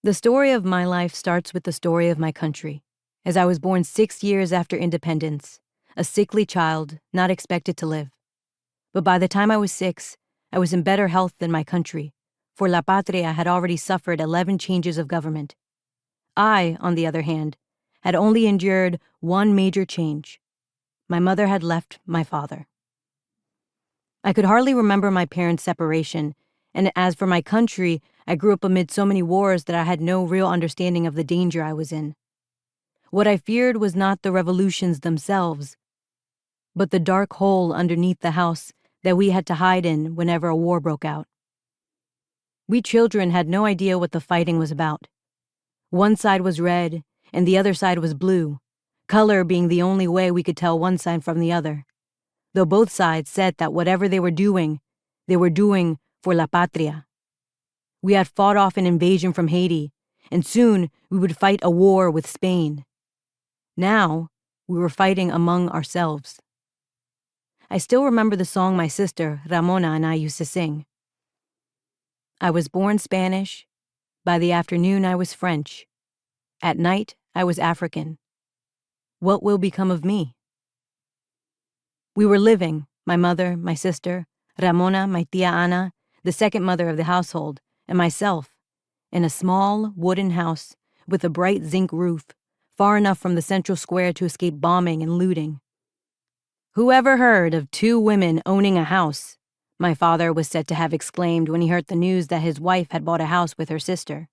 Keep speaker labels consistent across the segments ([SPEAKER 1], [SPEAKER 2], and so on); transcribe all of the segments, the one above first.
[SPEAKER 1] The story of my life starts with the story of my country, as I was born 6 years after independence, a sickly child, not expected to live. But by the time I was 6, I was in better health than my country, for La Patria had already suffered 11 changes of government. I, on the other hand, had only endured one major change. My mother had left my father. I could hardly remember my parents' separation, and as for my country, I grew up amid so many wars that I had no real understanding of the danger I was in. What I feared was not the revolutions themselves, but the dark hole underneath the house that we had to hide in whenever a war broke out. We children had no idea what the fighting was about. One side was red, and the other side was blue, color being the only way we could tell one side from the other, though both sides said that whatever they were doing for La Patria. We had fought off an invasion from Haiti, and soon we would fight a war with Spain. Now, we were fighting among ourselves. I still remember the song my sister, Ramona, and I used to sing. I was born Spanish. By the afternoon, I was French. At night, I was African. What will become of me? We were living, my mother, my sister, Ramona, my tia Ana, the second mother of the household, and myself, in a small wooden house with a bright zinc roof, far enough from the central square to escape bombing and looting. Who ever heard of 2 women owning a house? My father was said to have exclaimed when he heard the news that his wife had bought a house with her sister.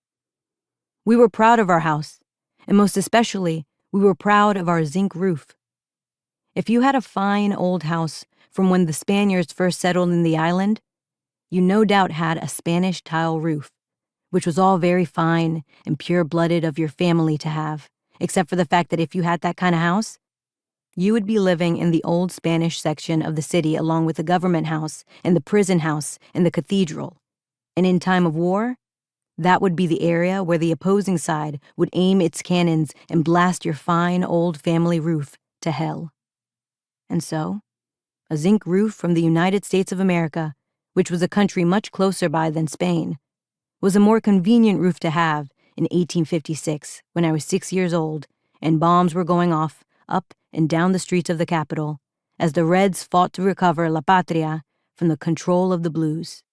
[SPEAKER 1] We were proud of our house, and most especially, we were proud of our zinc roof. If you had a fine old house from when the Spaniards first settled in the island, you no doubt had a Spanish tile roof, which was all very fine and pure-blooded of your family to have, except for the fact that if you had that kind of house, you would be living in the old Spanish section of the city along with the government house and the prison house and the cathedral. And in time of war, that would be the area where the opposing side would aim its cannons and blast your fine old family roof to hell. And so, a zinc roof from the United States of America, which was a country much closer by than Spain, was a more convenient roof to have in 1856 when I was 6 years old and bombs were going off up and down the streets of the capital as the Reds fought to recover La Patria from the control of the Blues.